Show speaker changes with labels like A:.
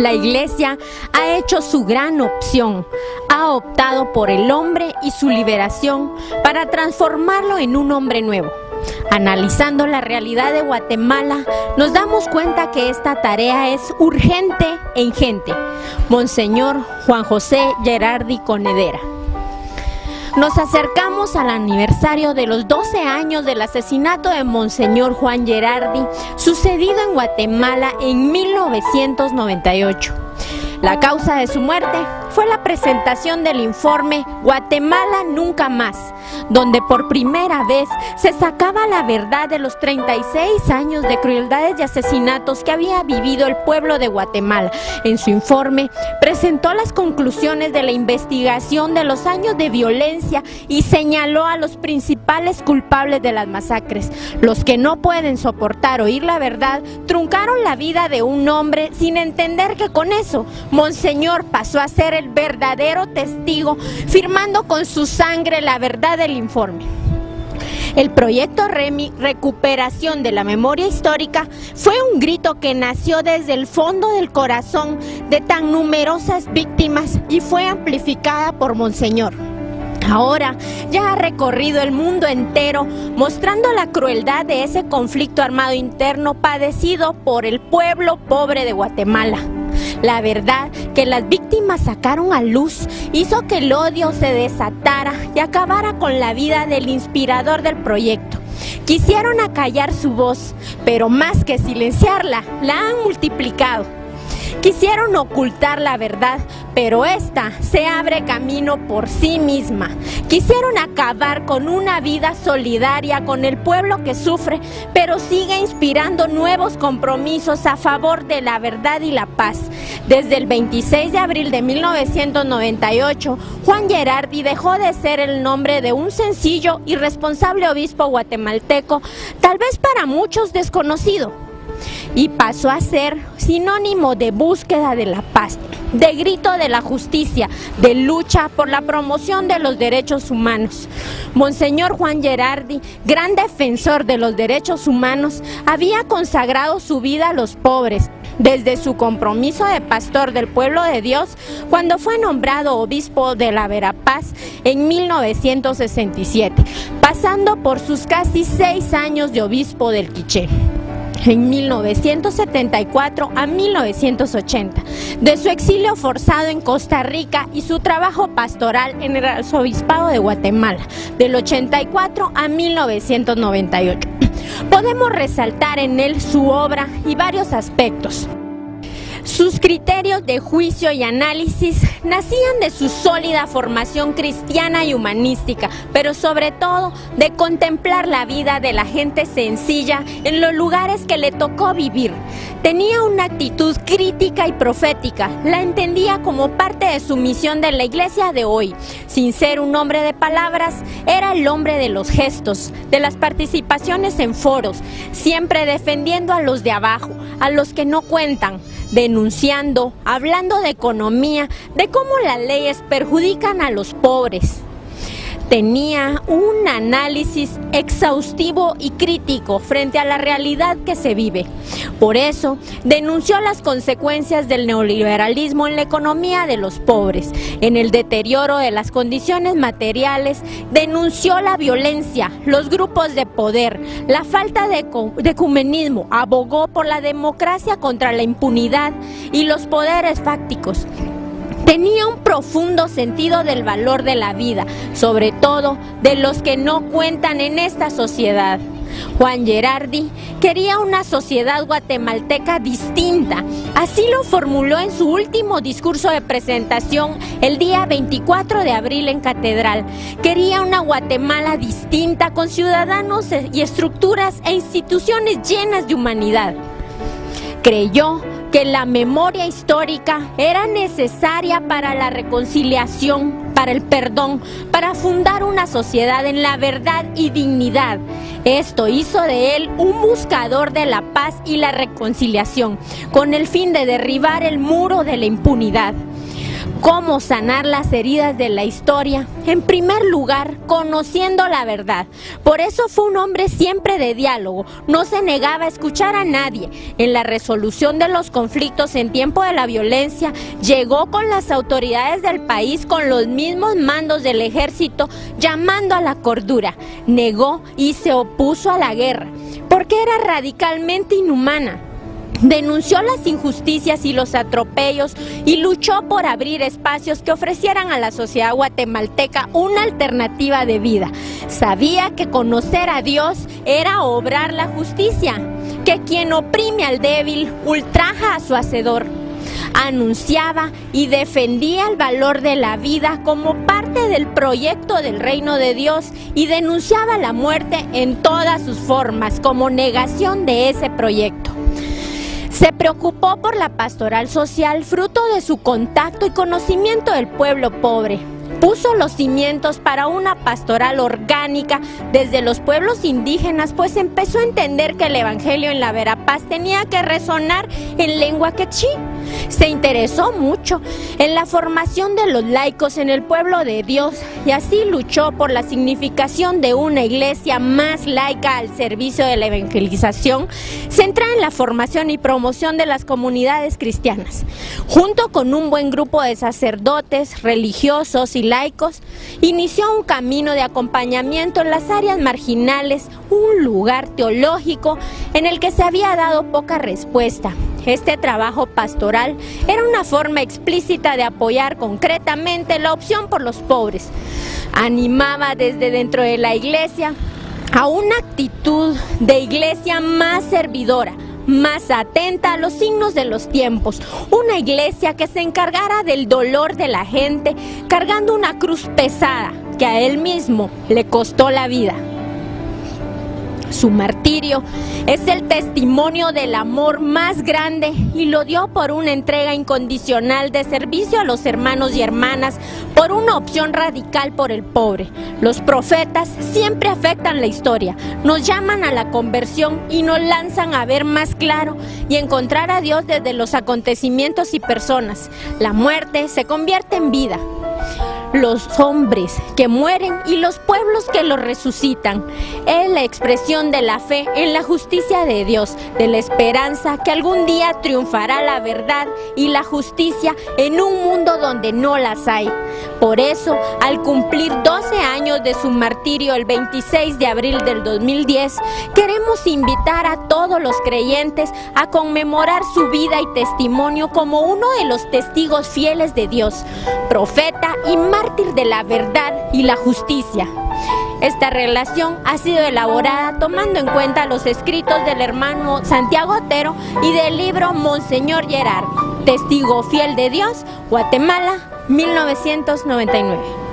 A: La Iglesia ha hecho su gran opción, ha optado por el hombre y su liberación para transformarlo en un hombre nuevo. Analizando la realidad de Guatemala, nos damos cuenta que esta tarea es urgente e ingente. Monseñor Juan José Gerardi Conedera. Nos acercamos al aniversario de los 12 años del asesinato de Monseñor Juan Gerardi, sucedido en Guatemala en 1998. La causa de su muerte fue la presentación del informe Guatemala Nunca Más, donde por primera vez se sacaba la verdad de los 36 años de crueldades y asesinatos que había vivido el pueblo de Guatemala. En su informe presentó las conclusiones de la investigación de los años de violencia y señaló a los principales culpables de las masacres. Los que no pueden soportar oír la verdad truncaron la vida de un hombre sin entender que con eso Monseñor pasó a ser el verdadero testigo, firmando con su sangre la verdad del informe. El proyecto REMI, Recuperación de la Memoria Histórica, fue un grito que nació desde el fondo del corazón de tan numerosas víctimas y fue amplificada por Monseñor. Ahora ya ha recorrido el mundo entero, mostrando la crueldad de ese conflicto armado interno padecido por el pueblo pobre de Guatemala. La verdad que las víctimas sacaron a luz hizo que el odio se desatara y acabara con la vida del inspirador del proyecto. Quisieron acallar su voz, pero más que silenciarla, la han multiplicado. Quisieron ocultar la verdad, pero esta se abre camino por sí misma. Quisieron acabar con una vida solidaria con el pueblo que sufre, pero sigue inspirando nuevos compromisos a favor de la verdad y la paz. Desde el 26 de abril de 1998, Juan Gerardi dejó de ser el nombre de un sencillo y responsable obispo guatemalteco, tal vez para muchos desconocido, y pasó a ser sinónimo de búsqueda de la paz, de grito de la justicia, de lucha por la promoción de los derechos humanos. Monseñor Juan Gerardi, gran defensor de los derechos humanos, había consagrado su vida a los pobres, desde su compromiso de pastor del pueblo de Dios, cuando fue nombrado obispo de la Verapaz en 1967, pasando por sus casi 6 años de obispo del Quiché, en 1974 a 1980, de su exilio forzado en Costa Rica y su trabajo pastoral en el arzobispado de Guatemala, del 84 a 1998. Podemos resaltar en él su obra y varios aspectos. Sus criterios de juicio y análisis nacían de su sólida formación cristiana y humanística, pero sobre todo de contemplar la vida de la gente sencilla en los lugares que le tocó vivir. Tenía una actitud crítica y profética, la entendía como parte de su misión de la iglesia de hoy. Sin ser un hombre de palabras, era el hombre de los gestos, de las participaciones en foros, siempre defendiendo a los de abajo, a los que no cuentan, denunciando, hablando de economía, de cómo las leyes perjudican a los pobres. Tenía un análisis exhaustivo y crítico frente a la realidad que se vive. Por eso, denunció las consecuencias del neoliberalismo en la economía de los pobres, en el deterioro de las condiciones materiales, denunció la violencia, los grupos de poder, la falta de ecumenismo, abogó por la democracia contra la impunidad y los poderes fácticos. Tenía un profundo sentido del valor de la vida, sobre todo de los que no cuentan en esta sociedad. Juan Gerardi quería una sociedad guatemalteca distinta, así lo formuló en su último discurso de presentación el día 24 de abril en Catedral. Quería una Guatemala distinta, con ciudadanos y estructuras e instituciones llenas de humanidad. Creyó que la memoria histórica era necesaria para la reconciliación, para el perdón, para fundar una sociedad en la verdad y dignidad. Esto hizo de él un buscador de la paz y la reconciliación, con el fin de derribar el muro de la impunidad. ¿Cómo sanar las heridas de la historia? En primer lugar, conociendo la verdad. Por eso fue un hombre siempre de diálogo, no se negaba a escuchar a nadie. En la resolución de los conflictos en tiempo de la violencia, llegó con las autoridades del país con los mismos mandos del ejército, llamando a la cordura. Negó y se opuso a la guerra, porque era radicalmente inhumana. Denunció las injusticias y los atropellos y luchó por abrir espacios que ofrecieran a la sociedad guatemalteca una alternativa de vida. Sabía que conocer a Dios era obrar la justicia, que quien oprime al débil ultraja a su hacedor. Anunciaba y defendía el valor de la vida como parte del proyecto del reino de Dios y denunciaba la muerte en todas sus formas como negación de ese proyecto. Se preocupó por la pastoral social, fruto de su contacto y conocimiento del pueblo pobre. Puso los cimientos para una pastoral orgánica desde los pueblos indígenas, pues empezó a entender que el evangelio en la Verapaz tenía que resonar en lengua quechí. Se interesó mucho en la formación de los laicos en el pueblo de Dios y así luchó por la significación de una iglesia más laica al servicio de la evangelización, centrada en la formación y promoción de las comunidades cristianas. Junto con un buen grupo de sacerdotes, religiosos y laicos, inició un camino de acompañamiento en las áreas marginales, un lugar teológico en el que se había dado poca respuesta. Este trabajo pastoral era una forma explícita de apoyar concretamente la opción por los pobres. Animaba desde dentro de la iglesia a una actitud de iglesia más servidora, más atenta a los signos de los tiempos, una iglesia que se encargara del dolor de la gente, cargando una cruz pesada que a él mismo le costó la vida. Su martirio es el testimonio del amor más grande y lo dio por una entrega incondicional de servicio a los hermanos y hermanas, por una opción radical por el pobre. Los profetas siempre afectan la historia, nos llaman a la conversión y nos lanzan a ver más claro y encontrar a Dios desde los acontecimientos y personas. La muerte se convierte en vida. Los hombres que mueren y los pueblos que los resucitan. Es la expresión de la fe en la justicia de Dios, de la esperanza que algún día triunfará la verdad y la justicia en un mundo donde no las hay. Por eso, al cumplir 12 años de su martirio el 26 de abril del 2010, queremos invitar a todos los creyentes a conmemorar su vida y testimonio como uno de los testigos fieles de Dios, profeta y mártir de la verdad y la justicia. Esta relación ha sido elaborada tomando en cuenta los escritos del hermano Santiago Otero y del libro Monseñor Gerard, Testigo Fiel de Dios, Guatemala, 1999.